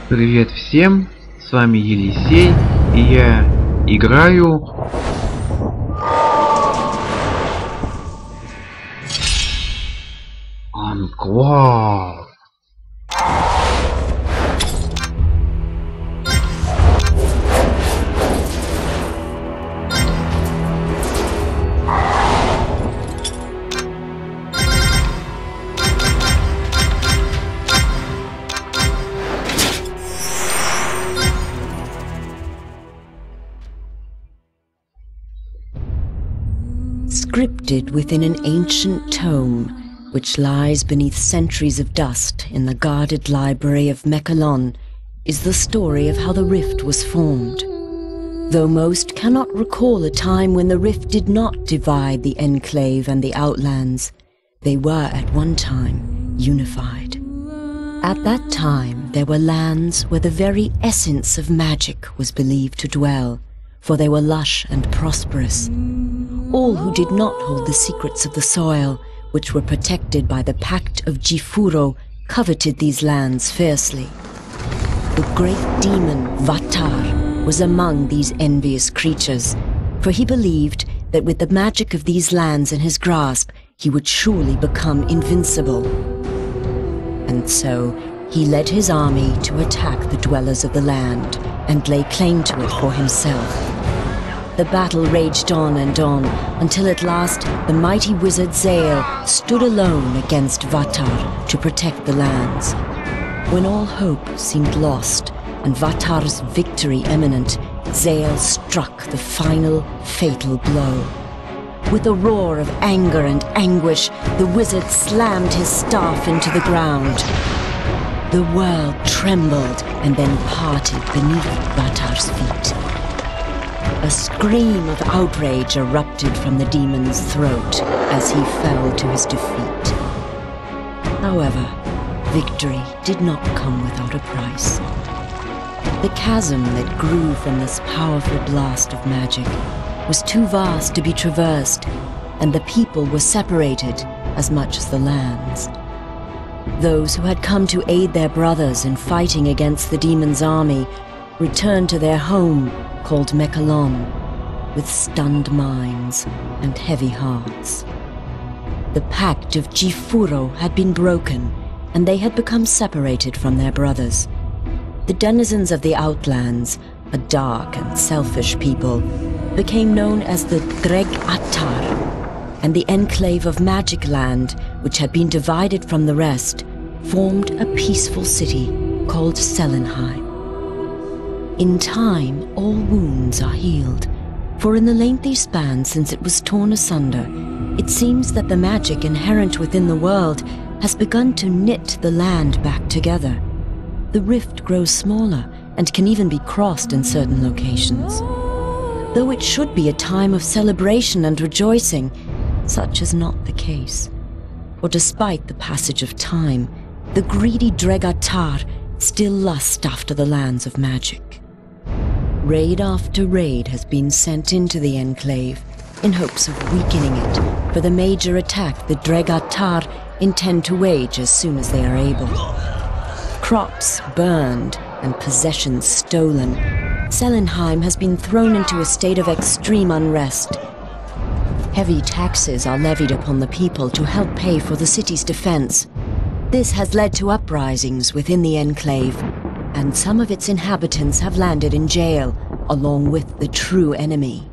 Привет всем, с вами Елисей, и я играю Enclave. Scripted within an ancient tome, which lies beneath centuries of dust in the guarded library of Mechalon, is the story of how the rift was formed. Though most cannot recall a time when the rift did not divide the Enclave and the Outlands, they were at one time unified. At that time, there were lands where the very essence of magic was believed to dwell, for they were lush and prosperous. All who did not hold the secrets of the soil, which were protected by the Pact of Jifuro, coveted these lands fiercely. The great demon Vatar was among these envious creatures, for he believed that with the magic of these lands in his grasp, he would surely become invincible. And so, he led his army to attack the dwellers of the land and lay claim to it for himself. The battle raged on and on, until at last the mighty wizard Zale stood alone against Vatar to protect the lands. When all hope seemed lost, and Vatar's victory imminent, Zale struck the final, fatal blow. With a roar of anger and anguish, the wizard slammed his staff into the ground. The world trembled and then parted beneath Vatar's feet. A scream of outrage erupted from the demon's throat as he fell to his defeat. However, victory did not come without a price. The chasm that grew from this powerful blast of magic was too vast to be traversed, and the people were separated as much as the lands. Those who had come to aid their brothers in fighting against the demon's army returned to their home called Mechalon, with stunned minds and heavy hearts. The Pact of Jifuro had been broken, and they had become separated from their brothers. The denizens of the Outlands, a dark and selfish people, became known as the Dreg Attar, and the Enclave of Magic Land, which had been divided from the rest, formed a peaceful city called Selenheim. In time, all wounds are healed, for in the lengthy span since it was torn asunder, it seems that the magic inherent within the world has begun to knit the land back together. The rift grows smaller and can even be crossed in certain locations. Though it should be a time of celebration and rejoicing, such is not the case. For despite the passage of time, the greedy Dregatar still lust after the lands of magic. Raid after raid has been sent into the Enclave in hopes of weakening it for the major attack the Dregatar intend to wage as soon as they are able. Crops burned and possessions stolen, Selenheim has been thrown into a state of extreme unrest. Heavy taxes are levied upon the people to help pay for the city's defense. This has led to uprisings within the Enclave, and some of its inhabitants have landed in jail, along with the true enemy.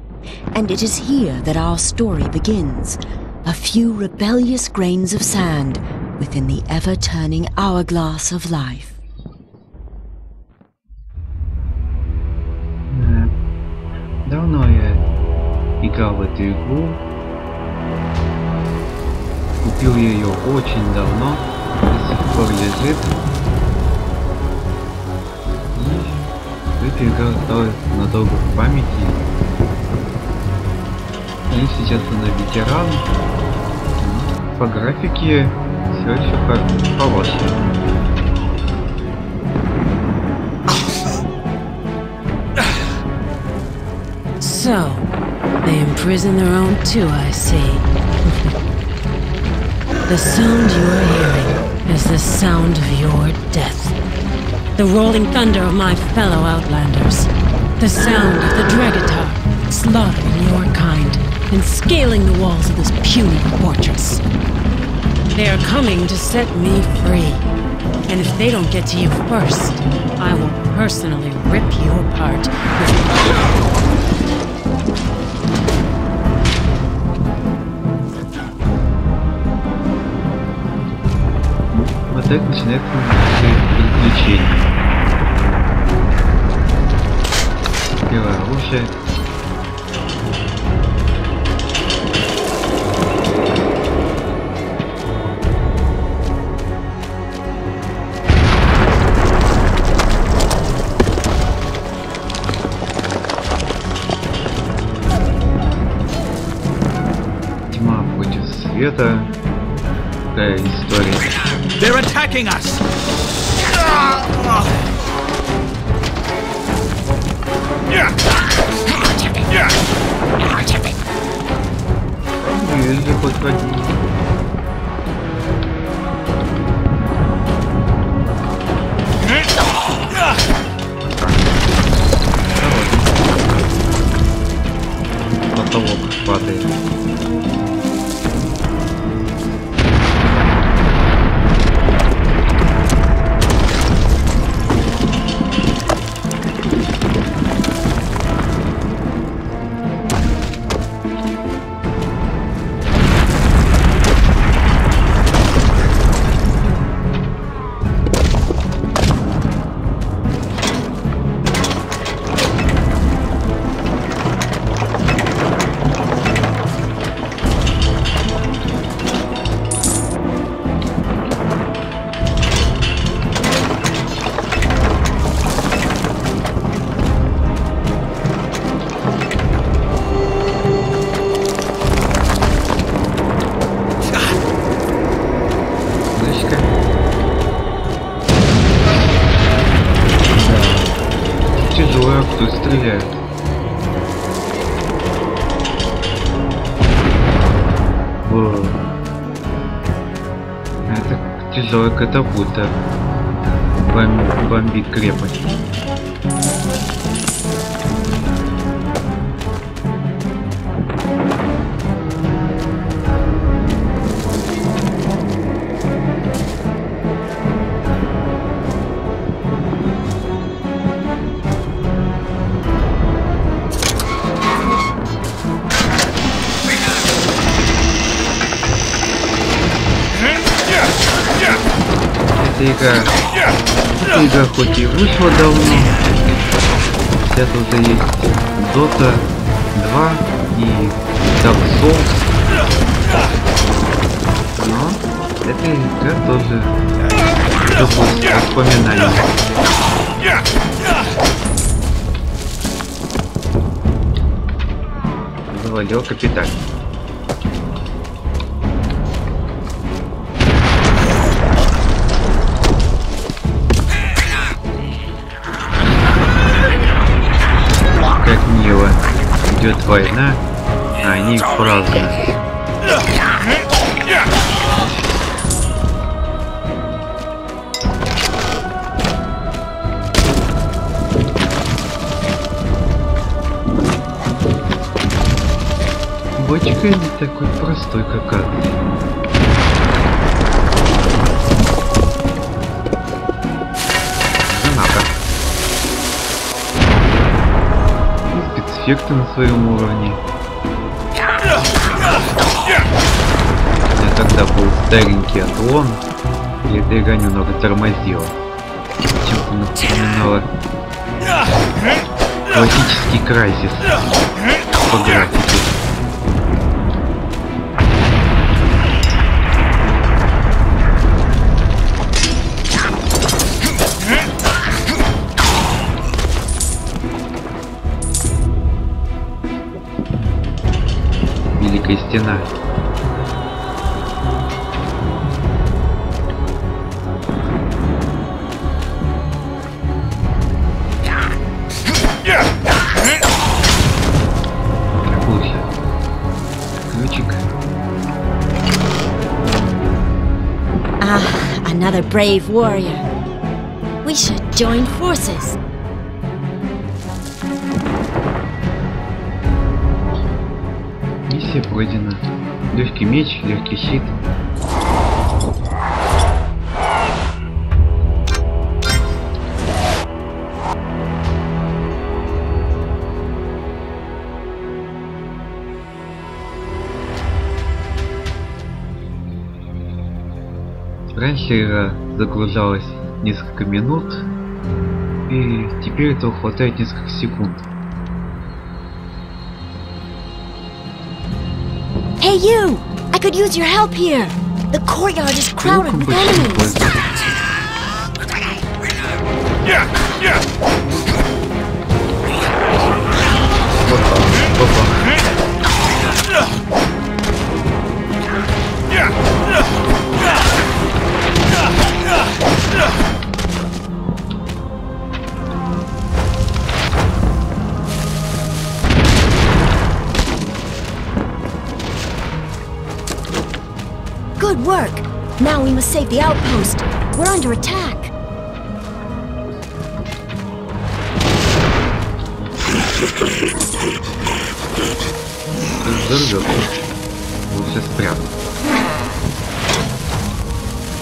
And it is here that our story begins. A few rebellious grains of sand within the ever-turning hourglass of life. Давно я играл в эту игру. Купил я ее очень давно, до сих пор лежит. Эта игра осталась надолго в памяти. И сейчас она ветеран. По графике все еще хорошее. So, they imprison their own too, I see. The sound you are hearing is the sound of your death. The rolling thunder of my fellow outlanders. The sound of the Dragatar slaughtering your kind and scaling the walls of this puny fortress. They are coming to set me free. And if they don't get to you first, I will personally rip you apart. Вот так начинается приключение. Первое оружие. Тьма против света. Такая история. They're attacking us! Нельзя подходить. Потолок падает. Тяжело, кто стреляет. Воу. Это тяжелая катапульта. Бомбит крепость. Эта игра хоть и вышла давно, сейчас уже есть Dota 2 и Dark Souls, но эта игра тоже воспоминания. Завалил капитан. Как мило. Идет война, а они празднуют. Бочка не такой простой, как кажется. Спецэффекты на своем уровне. Я тогда был старенький атлон, и эта игра немного тормозила. Чем-то напоминала классический Крайсис по графике. Великая стена. Ключик. Ah, another brave warrior. We should join forces. Миссия пройдена. Легкий меч, легкий щит. Раньше игра загружалась несколько минут, и теперь этого хватает несколько секунд. Hey you! I could use your help here! The courtyard is crowded with enemies! Good work! Now we must save the outpost. We're under attack. Взорвёт. Вот сейчас прям.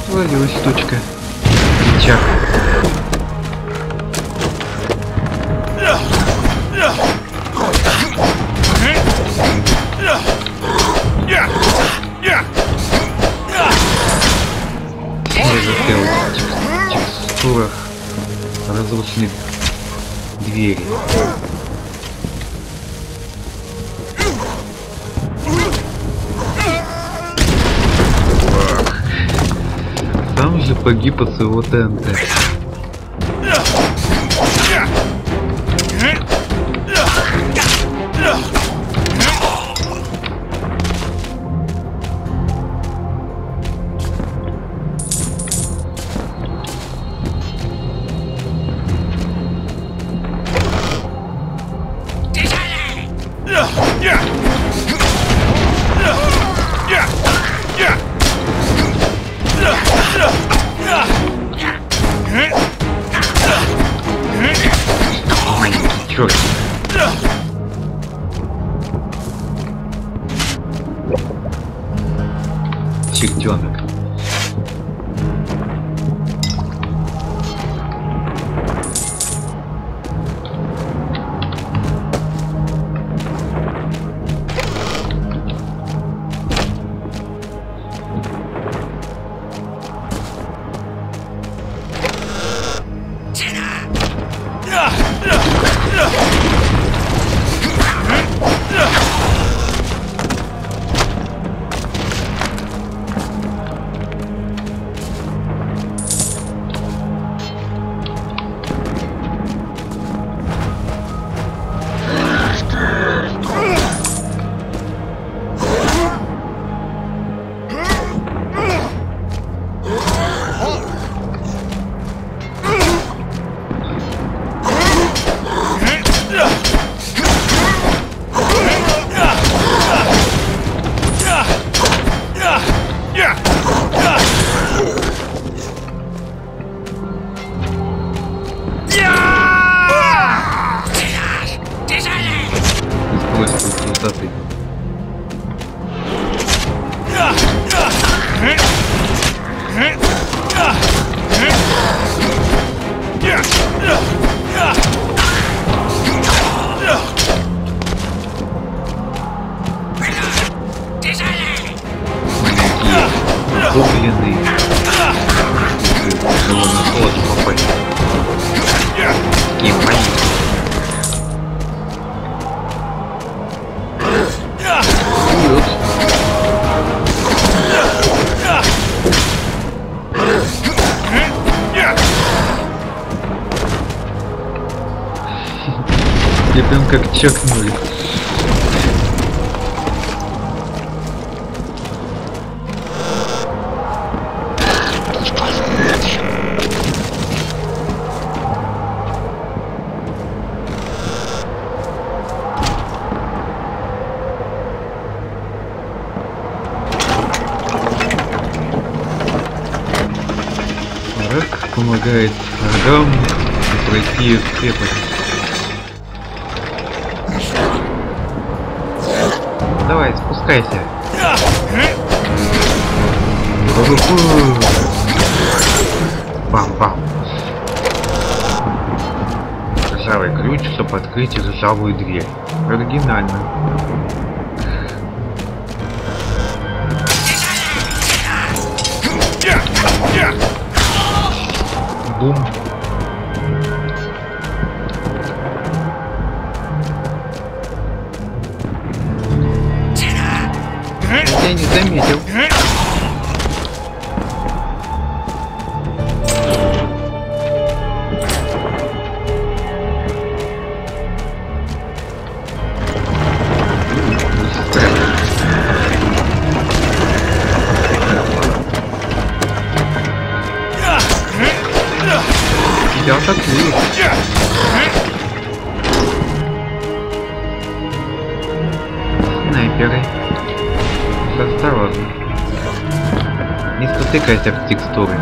Свалилась точка. Чак. В текстурах разрушены двери. Там же погиб от своего ТНТ. Черт. Чертенок. Гоблины. Довольно сложно попасть. Такие маленькие. Я прям как чекнули. Помогает врагам там и пройти в крепость. Давай, спускайся. Бам-бам. Ржавый ключ, чтобы открыть ржавую дверь. Оригинально. Бум. Я не заметил. Тебя атакуют. Снайперы. Осторожно. Не спотыкайся в текстуры.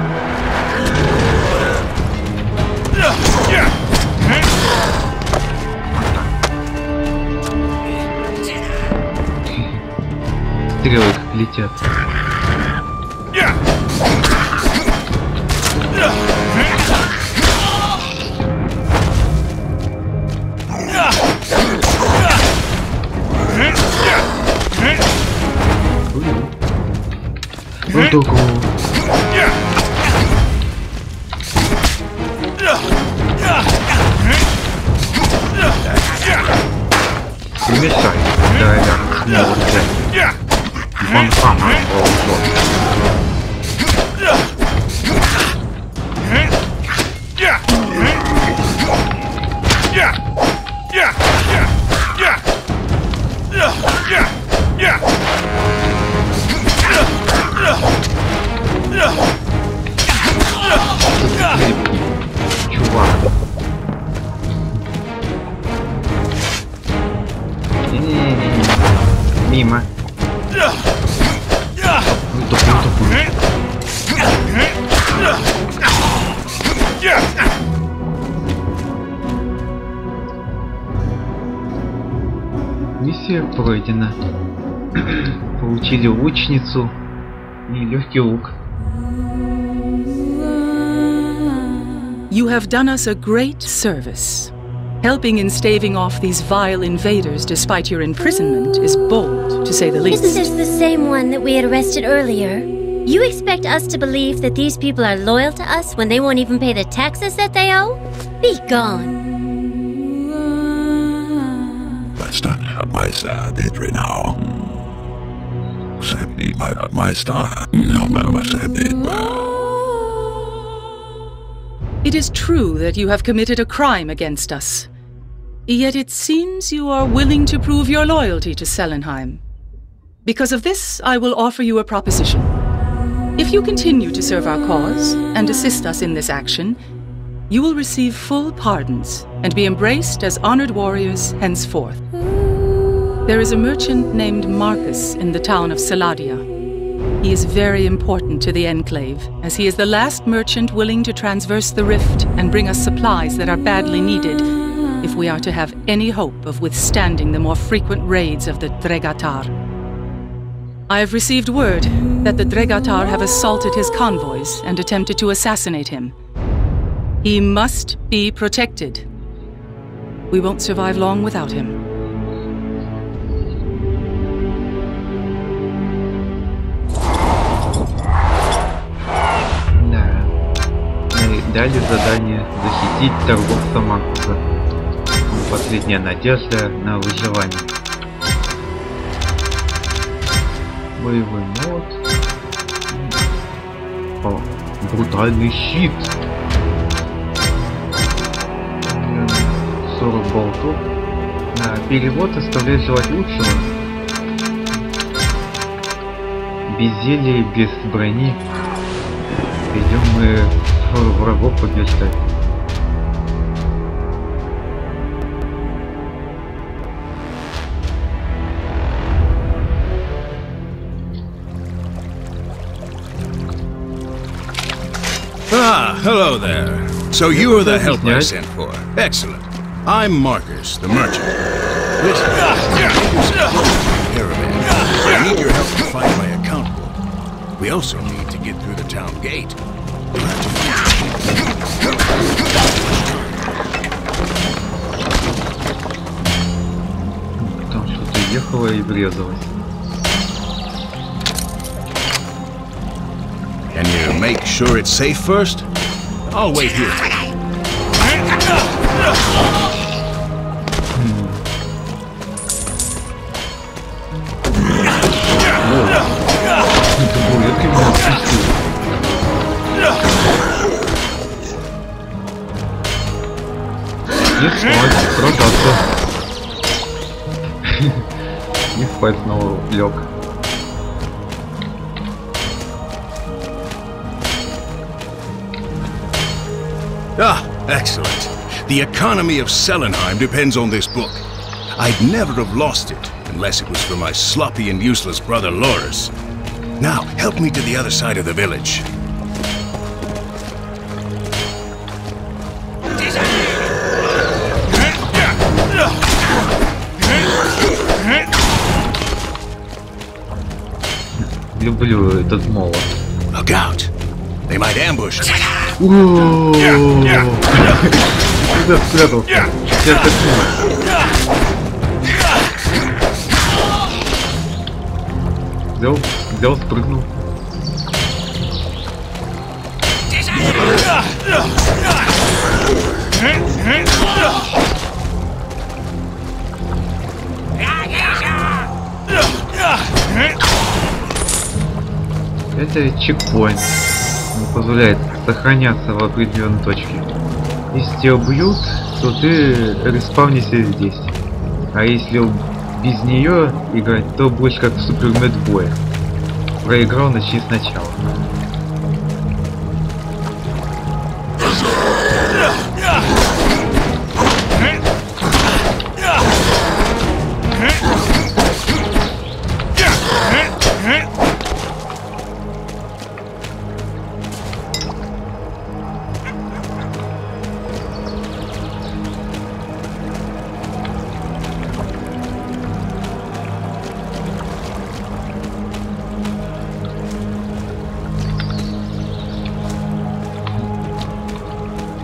Стрелы как летят. Вот такого. Не мешай, дорогая, снова взять. Манхам, чувак. Не-не-не-не. Мимо. Миссия пройдена. Получили лучницу и легкий лук. You have done us a great service. Helping in staving off these vile invaders despite your imprisonment is bold, to say the least. Isn't this the same one that we had arrested earlier? You expect us to believe that these people are loyal to us when they won't even pay the taxes that they owe? Be gone. It is true that you have committed a crime against us. Yet it seems you are willing to prove your loyalty to Selenheim. Because of this, I will offer you a proposition. If you continue to serve our cause and assist us in this action, you will receive full pardons and be embraced as honored warriors henceforth. There is a merchant named Marcus in the town of Saladia. He is very important to the Enclave, as he is the last merchant willing to transverse the rift and bring us supplies that are badly needed if we are to have any hope of withstanding the more frequent raids of the Dregatar. I have received word that the Dregatar have assaulted his convoys and attempted to assassinate him. He must be protected. We won't survive long without him. Дали задание защитить торговца Маркуса. Последняя надежда на выживание. Боевой мод. О, брутальный щит. 40 болтов. Перевод оставляет желать лучшего. Без зелья, без брони. Идем мы врагов побеждать. Ah, hello there. So you are the help I sent for. Excellent. I'm Marcus, the merchant. Listen, caravan. I need your help to find my account book. We also need to get through the town gate. Там что-то ехало и врезалось. Can you make sure it's safe first? I'll wait here. И спать, продаться. И спать снова лег. Ah, excellent. The economy of Selenheim depends on this book. I'd never have lost it unless it was for my sloppy and useless brother Loris. Now, help me to the other side of the village. Люблю этот молот. Look out! They might ambush us. Куда спрятался? Сейчас такую. Взял, спрыгнул. Это чекпоинт. Он позволяет сохраняться в определенной точке. Если тебя убьют, то ты респавнишься здесь. А если без нее играть, то будешь как в Супер Мэтбое. Проиграл, начни сначала.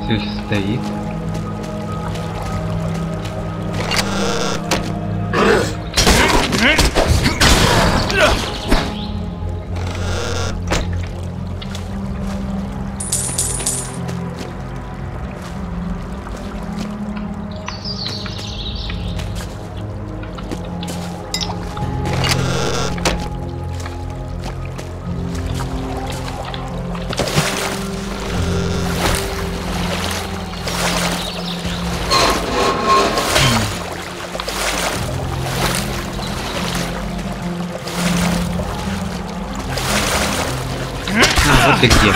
Все стоит. Вот и где.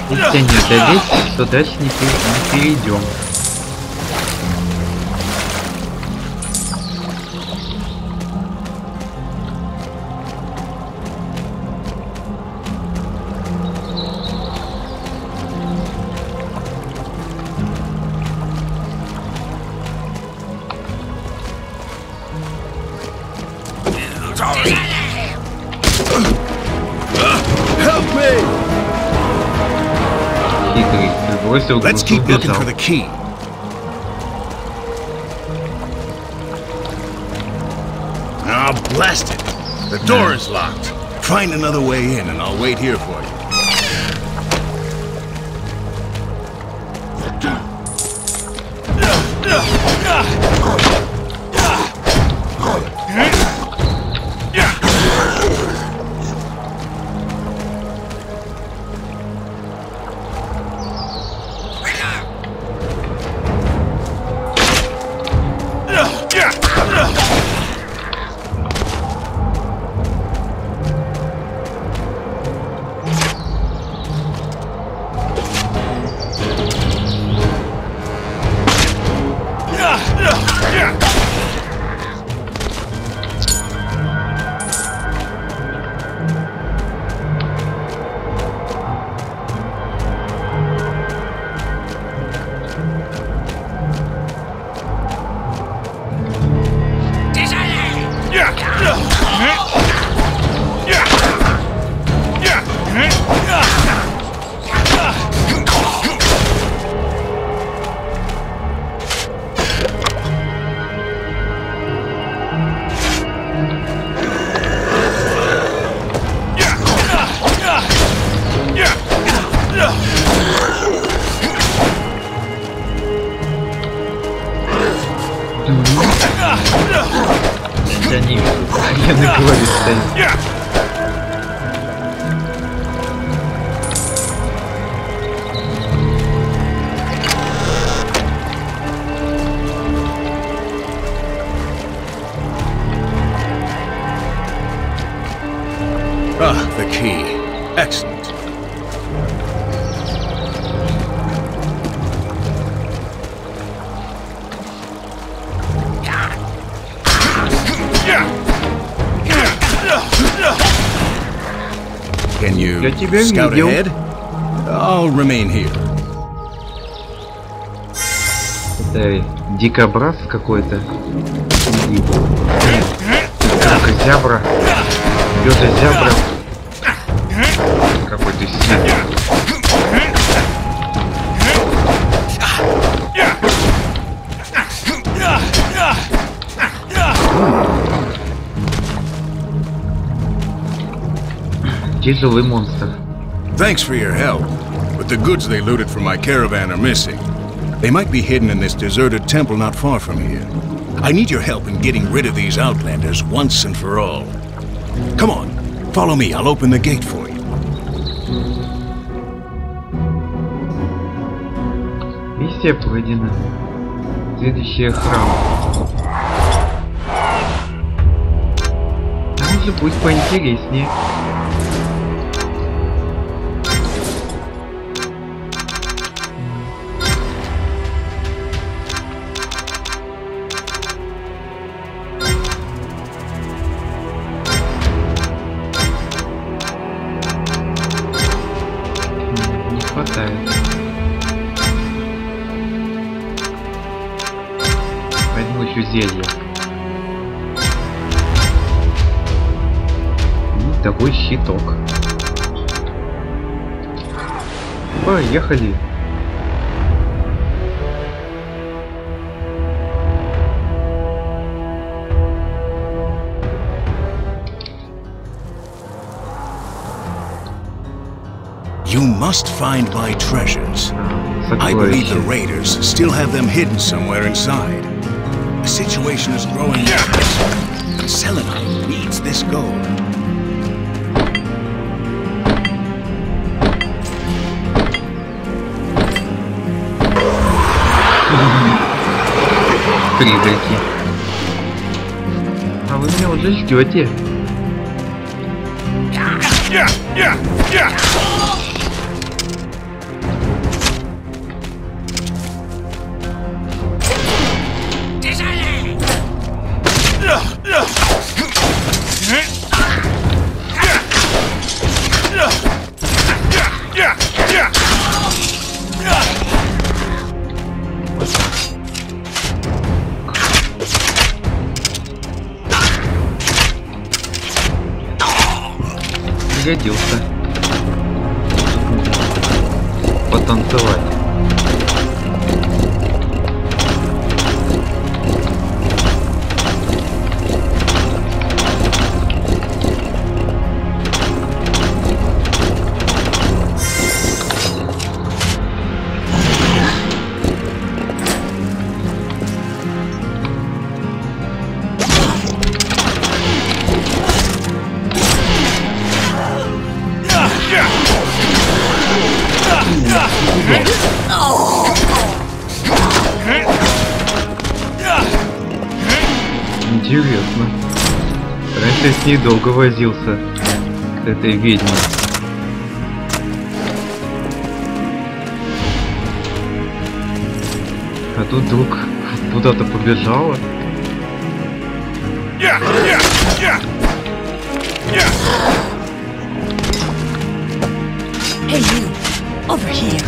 Если не одолеть, то дальше не перейдем. Let's keep looking for the key. Ah, blast it! The door is locked. Find another way in, and I'll wait here for you. Я не вижу. Я на голове стою. Ah, the key. Excellent. Can you scout ahead? I'll remain here. Это дикобраз какой-то. Так, зябра. Бёжа зябра. Какой-то сильный. Тяжелый монстр. Thanks for your help, but the goods they looted from my caravan are missing. They might be hidden in this deserted temple not far from here. I need your help in getting rid of these outlanders once and for all. Come on, follow me. I'll open the gate for you. Миссия пройдена. Следующий храм. Там же будет поинтереснее. Не хватает. Возьму еще зелье. И такой щиток. Поехали. You must find my treasures. I believe the raiders still have them hidden somewhere inside. The situation is growing worse. Selenite needs this gold. Призраки. А вы меня уже ждете. Пригодился. Потанцевать. Интересно. Раньше я с ней долго возился, с этой ведьмой. А тут вдруг куда-то побежала. Hey, you! Over here!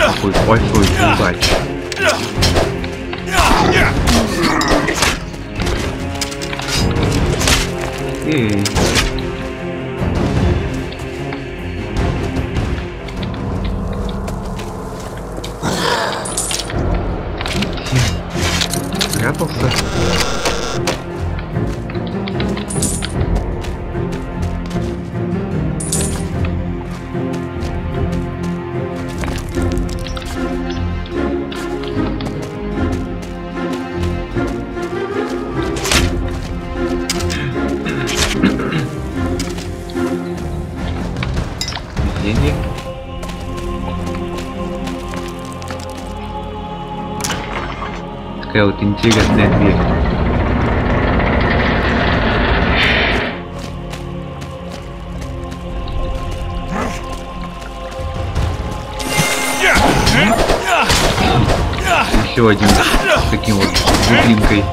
Какой большой трубач. Эй. спрятался. Везение. Такая вот интересная дверь. Еще один с таким вот дубинкой.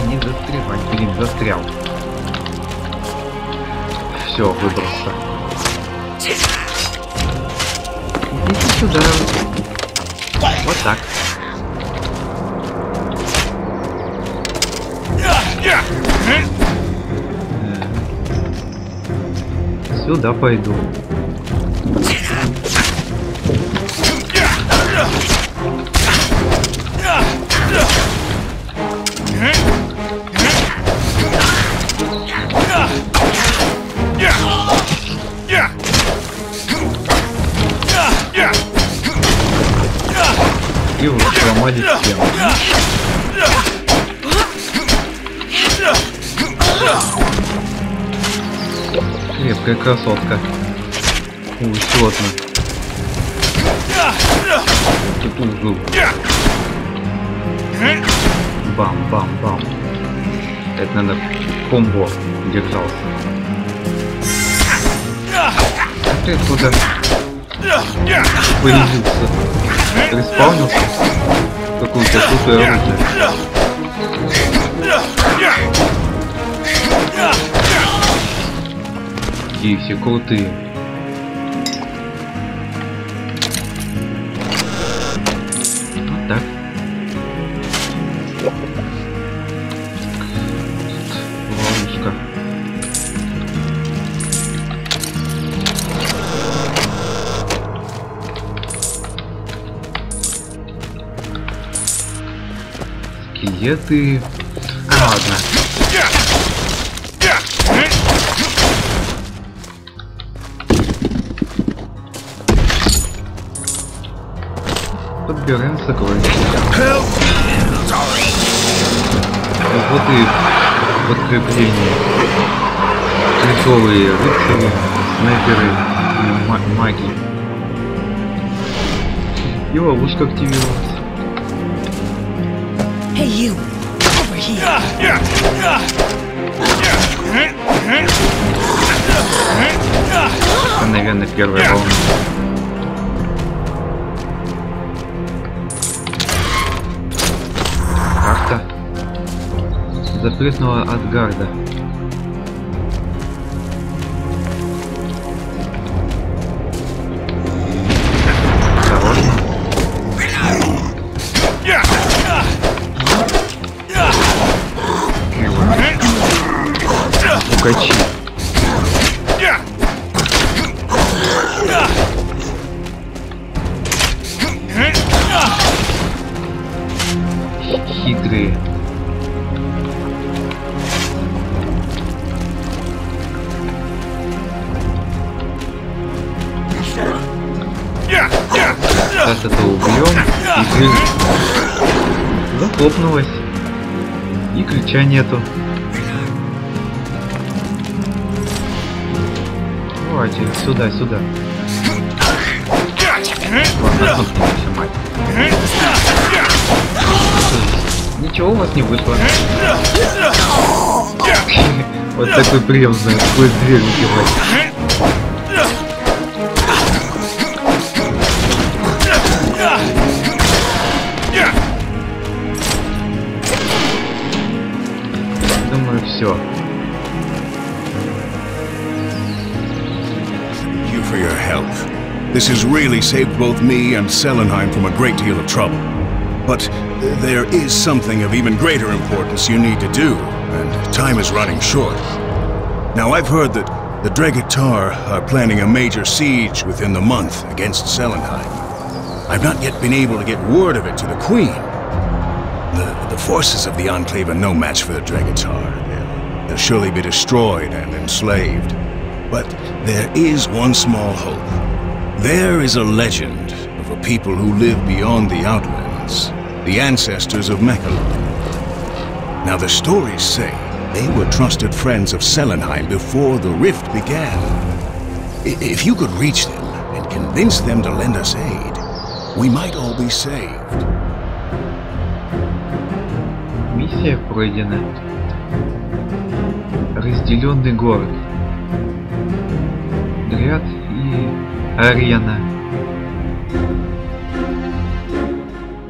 Не застревай, блин, застрял. Все, выбрался. Идите сюда. Вот так. Сюда пойду. И вот сломали стену. Крепкая красотка. Учетно. Тут ужил. Бам-бам-бам. Это надо комбо держался. А ты куда? Появился. Респаунился? Какое у тебя крутое оружие. Какие все крутые. Вот так. Ловушка. Скелеты. А, ладно. Подбираем сокровища. Вот и подкрепление. Крестовые рыцари, снайперы и маги. И ловушка активировалась. Hey, you! Over here! Это, наверное, первая волна. Карта. Запретного Асгарда. Осторожно. Пукачи. Хитрые. Сейчас это убьем, и дверь захлопнулась, и ключа нету. Давайте сюда. Ладно, отсутствуйте, мать. Ничего у вас не вышло. Вот такой прием, знаю, сквозь дверь убивать. Думаю, все. For your help. This has really saved both me and Selenheim from a great deal of trouble. But there is something of even greater importance you need to do, and time is running short. Now, I've heard that the Dregatar are planning a major siege within the month against Selenheim. I've not yet been able to get word of it to the Queen. The forces of the Enclave are no match for the Dregatar. They'll surely be destroyed and enslaved. But there is one small hope. There is a legend of a people who live beyond the Outlands, the ancestors of Mekalon. Now, the stories say they were trusted friends of Selenheim before the rift began. If you could reach them and convince them to lend us aid, we might all be saved. Миссия пройдена. Разделенный город. Отряд и арена.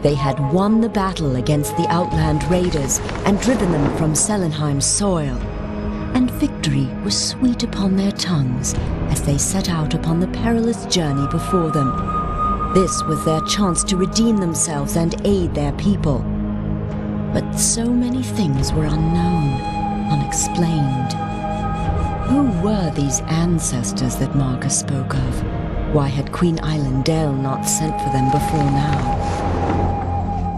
They had won the battle against the Outland Raiders and driven them from Selenheim's soil. And victory was sweet upon their tongues as they set out upon the perilous journey before them. This was their chance to redeem themselves and aid their people. But so many things were unknown, unexplained. Who were these ancestors that Marcus spoke of? Why had Queen Eilendale not sent for them before now?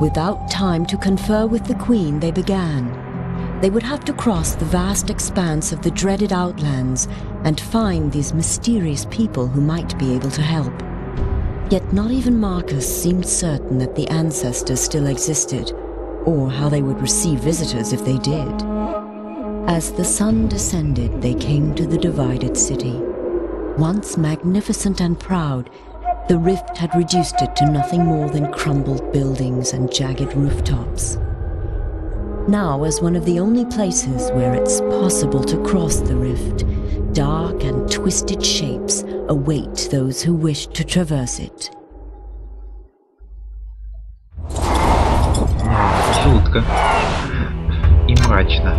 Without time to confer with the Queen, they began. They would have to cross the vast expanse of the dreaded Outlands and find these mysterious people who might be able to help. Yet not even Marcus seemed certain that the ancestors still existed, or how they would receive visitors if they did. As the sun descended, they came to the divided city. Once magnificent and proud, the rift had reduced it to nothing more than crumbled buildings and jagged rooftops. Now, as one of the only places where it's possible to cross the rift, dark and twisted shapes await those who wish to traverse it. Жутко и мрачно.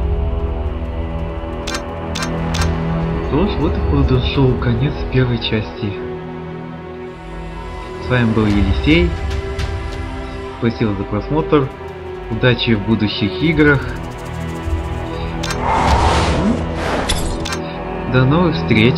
Что ж, вот и подошел конец первой части. С вами был Елисей. Спасибо за просмотр. Удачи в будущих играх. До новых встреч.